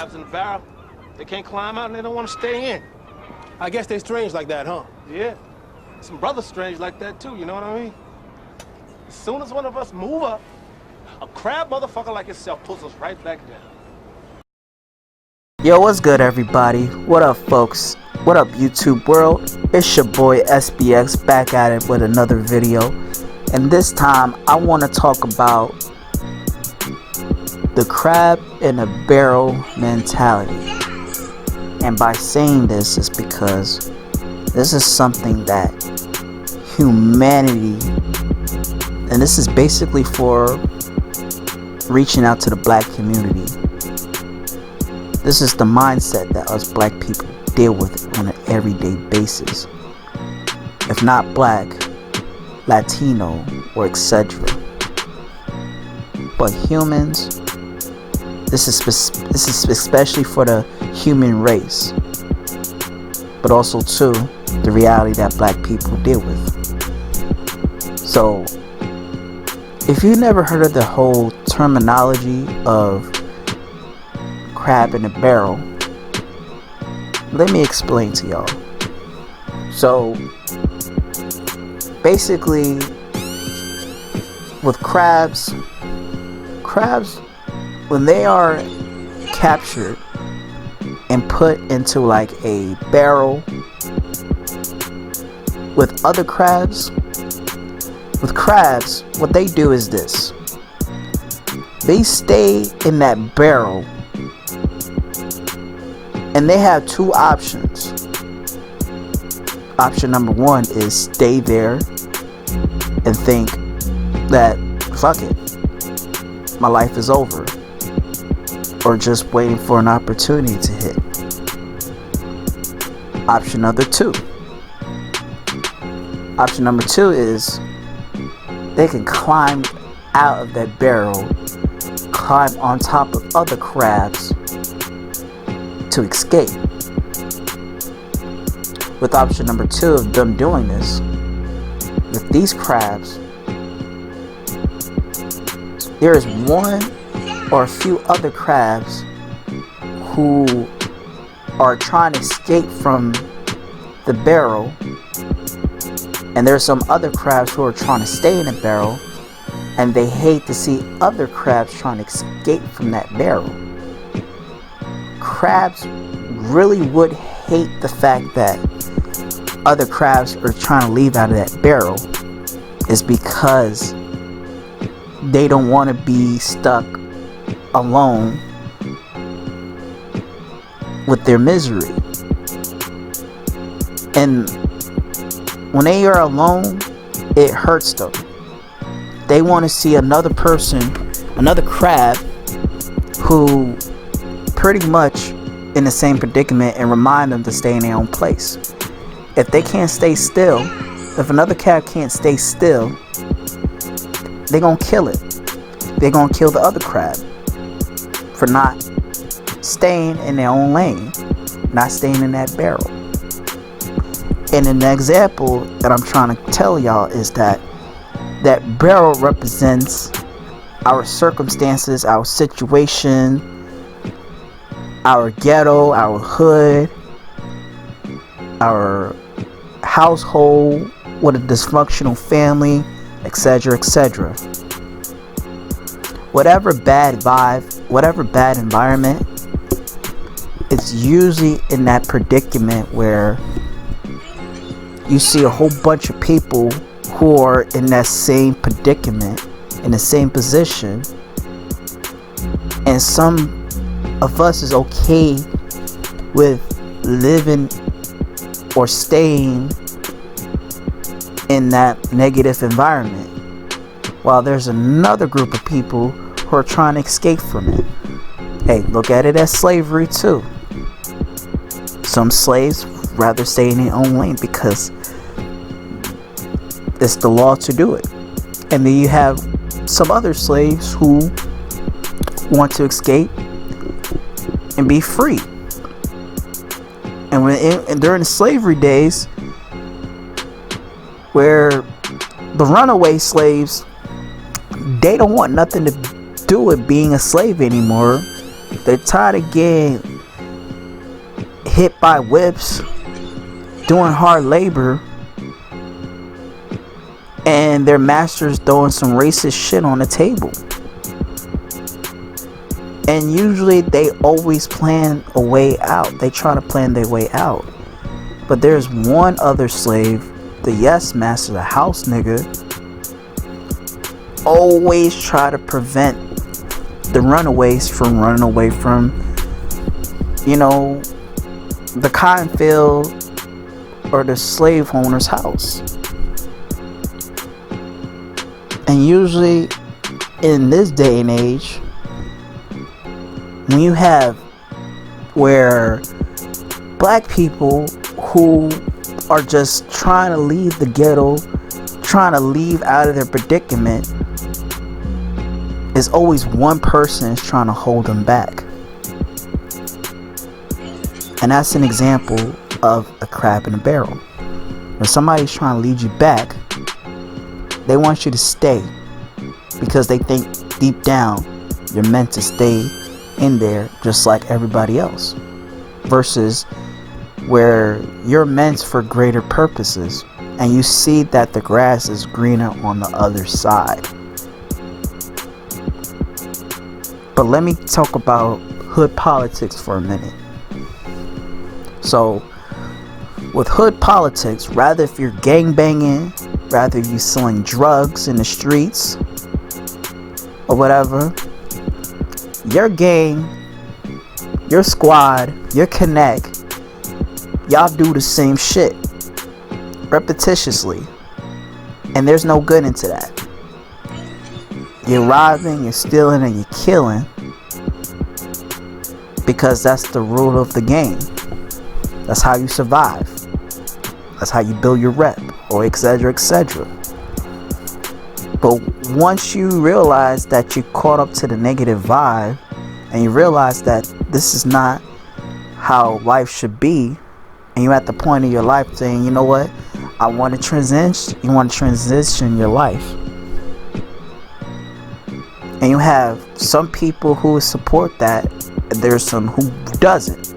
crabs in the barrel. They can't climb out and they don't want to stay in. I guess they're strange like that, huh? Yeah. Some brothers strange like that too, you know what I mean? As soon as one of us move up, a crab motherfucker like yourself pulls us right back down. Yo, what's good, everybody? What up, folks? What up, YouTube world? It's your boy SBX back at it with another video. And this time, I want to talk about the crab in a barrel mentality. And by saying this is because this is something that humanity, and this is basically for reaching out to the black community. This is the mindset that us black people deal with on an everyday basis. If not black, Latino, or etc. But humans, this is especially for the human race, but also too the reality that black people deal with. So if you never heard of the whole terminology of crab in a barrel, let me explain to y'all. So basically with crabs when they are captured and put into like a barrel with other crabs, what they do is this: they stay in that barrel and they have two options. Option number one is stay there and think that fuck it, my life is over, or just waiting for an opportunity to hit. Option number two is they can climb out of that barrel, climb on top of other crabs to escape. With option number two of them doing this, with these crabs, there is one or a few other crabs who are trying to escape from the barrel, and there's some other crabs who are trying to stay in the barrel, and they hate to see other crabs trying to escape from that barrel. Crabs really would hate the fact that other crabs are trying to leave out of that barrel, is because they don't want to be stuck alone with their misery. And when they are alone, it hurts them. They want to see another person, another crab who pretty much in the same predicament, and remind them to stay in their own place. If they can't stay still, if another crab can't stay still, they're gonna kill it. They're gonna kill the other crab for not staying in their own lane, not staying in that barrel. And an example that I'm trying to tell y'all is that that barrel represents our circumstances, our situation, our ghetto, our hood, our household with a dysfunctional family, etc., etc. Whatever bad vibe, whatever bad environment, it's usually in that predicament where you see a whole bunch of people who are in that same predicament, in the same position, and some of us is okay with living or staying in that negative environment, while there's another group of people who are trying to escape from it. Hey, look at it as slavery too. Some slaves rather stay in their own lane because it's the law to do it. And then you have some other slaves who want to escape and be free. And during the slavery days, where the runaway slaves, they don't want nothing to do with being a slave anymore. They're tired of getting hit by whips, doing hard labor, and their masters throwing some racist shit on the table. And usually they always plan a way out. They try to plan their way out. But there's one other slave, the yes master, the house nigga, always try to prevent the runaways from running away from, you know, the cotton field or the slave owner's house. And usually in this day and age, when you have where black people who are just trying to leave the ghetto, trying to leave out of their predicament, is always one person is trying to hold them back. And that's an example of a crab in a barrel. When somebody's trying to lead you back, they want you to stay because they think deep down you're meant to stay in there just like everybody else, versus where you're meant for greater purposes and you see that the grass is greener on the other side. But let me talk about hood politics for a minute. So with hood politics, rather if you're gangbanging, rather if you're selling drugs in the streets or whatever, your gang, your squad, your connect, y'all do the same shit repetitiously, and there's no good into that. You're robbing, you're stealing, and you're killing because that's the rule of the game. That's how you survive. That's how you build your rep, or etc, etc. But once you realize that you're caught up to the negative vibe, and you realize that this is not how life should be, and you're at the point of your life saying, you know what, I want to transition. You want to transition your life, and you have some people who support that. There's some who doesn't,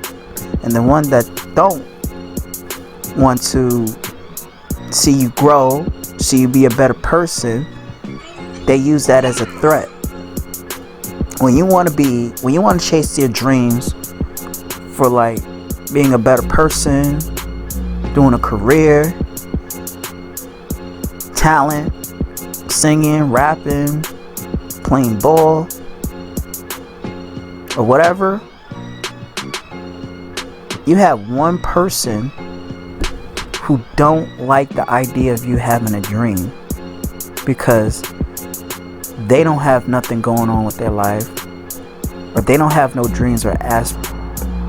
and the one that don't want to see you grow, see you be a better person, they use that as a threat. When you want to chase your dreams for like being a better person, doing a career, talent, singing, rapping, playing ball, or whatever, you have one person who don't like the idea of you having a dream because they don't have nothing going on with their life, or they don't have no dreams or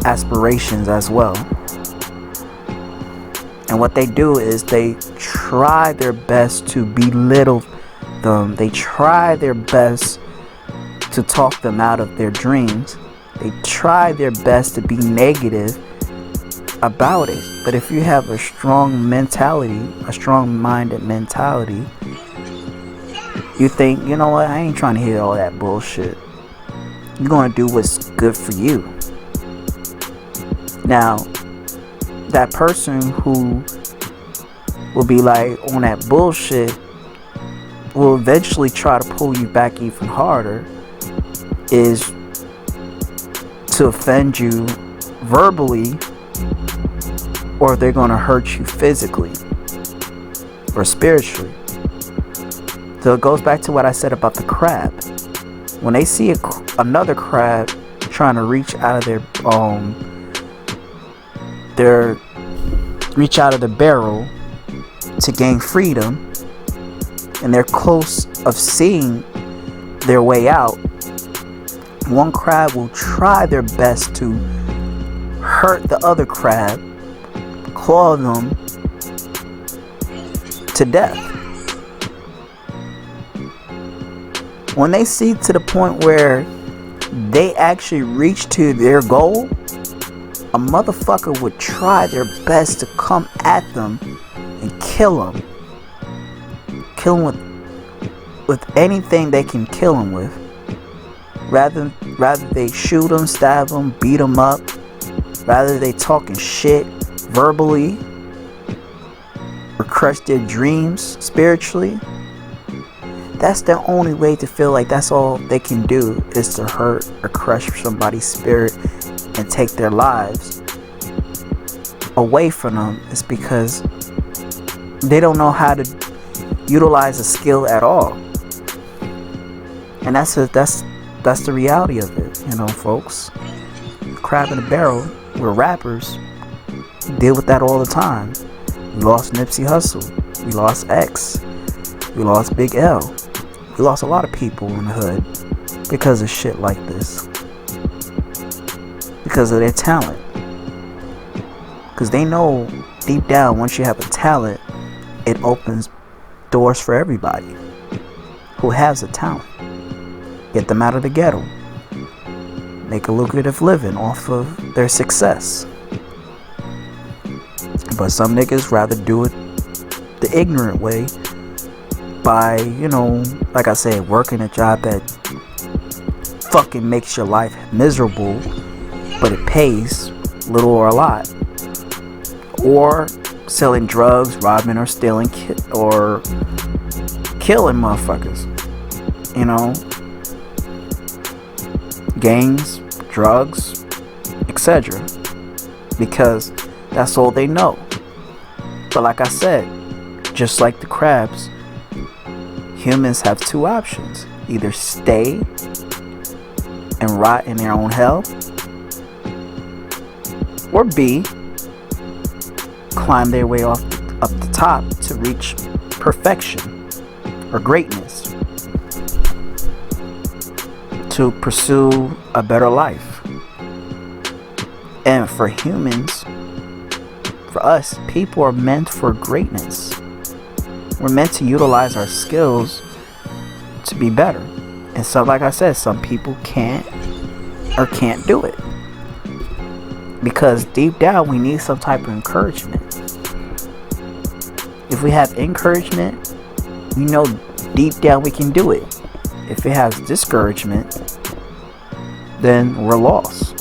aspirations as well. And what they do is they try their best to belittle them. They try their best to talk them out of their dreams. They try their best to be negative about it. But if you have a strong mentality, a strong-minded mentality, you think, you know what, I ain't trying to hear all that bullshit. You're gonna do what's good for you. Now, that person who will be like on that bullshit will eventually try to pull you back even harder, is to offend you verbally, or they're gonna hurt you physically or spiritually. So it goes back to what I said about the crab. When they see another crab trying to reach out of their barrel to gain freedom, and they're close of seeing their way out, one crab will try their best to hurt the other crab, claw them to death. When they see to the point where they actually reach to their goal, a motherfucker would try their best to come at them and kill them. Kill them with anything they can kill them with. Rather they shoot them, stab them, beat them up, rather they talking shit verbally or crush their dreams spiritually, that's the only way to feel like that's all they can do is to hurt or crush somebody's spirit and take their lives away from them. It's because they don't know how to utilize a skill at all. And that's the reality of it, you know, folks. Crab in a barrel. We're rappers. We deal with that all the time. We lost Nipsey Hussle. We lost X. We lost Big L. We lost a lot of people in the hood because of shit like this. Because of their talent. Because they know deep down, once you have a talent, it opens doors for everybody who has a talent. Get them out of the ghetto. Make a lucrative living off of their success. But some niggas rather do it the ignorant way by, you know, like I said, working a job that fucking makes your life miserable, but it pays little or a lot. Or selling drugs, robbing or stealing, or killing motherfuckers. You know, gangs, drugs, etc. Because that's all they know. But like I said, just like the crabs, humans have two options. Either stay and rot in their own hell, or B, climb their way up the top to reach perfection or greatness, to pursue a better life. And for humans, for us, people are meant for greatness. We're meant to utilize our skills to be better. And so, like I said, some people can't do it. Because deep down, we need some type of encouragement. If we have encouragement, we know deep down we can do it. If it has discouragement, then we're lost.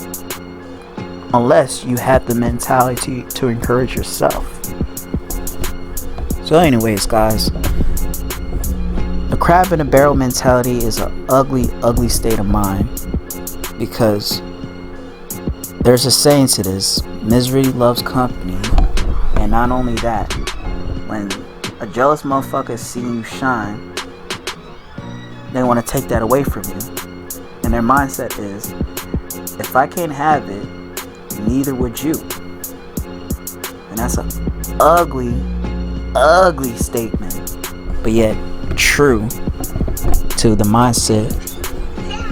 Unless you have the mentality to encourage yourself. So anyways, guys, the crab in a barrel mentality is an ugly state of mind. Because there's a saying to this: misery loves company. And not only that, when a jealous motherfucker see you shine, they want to take that away from you. And their mindset is, if I can't have it, neither would you. And that's an ugly statement, but yet true to the mindset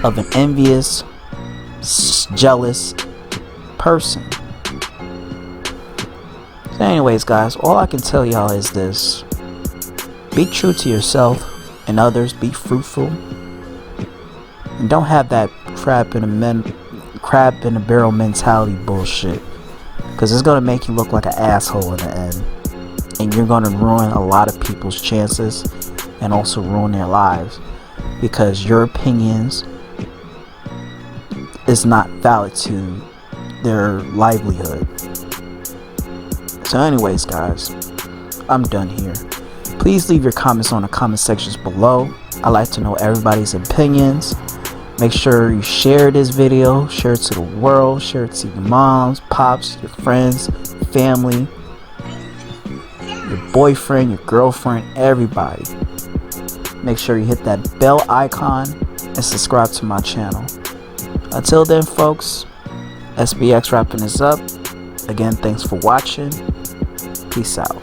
of an envious, jealous person. So anyways, guys, all I can tell y'all is this: be true to yourself and others, be fruitful, and don't have that crab in a barrel mentality bullshit, because it's gonna make you look like an asshole in the end, and you're gonna ruin a lot of people's chances and also ruin their lives, because your opinions is not valid to their livelihood. So anyways, guys, I'm done here. Please leave your comments on the comment sections below. I like to know everybody's opinions. Make sure you share this video, share it to the world, share it to your moms, pops, your friends, family, your boyfriend, your girlfriend, everybody. Make sure you hit that bell icon and subscribe to my channel. Until then, folks, SBX wrapping this up. Again, thanks for watching. Peace out.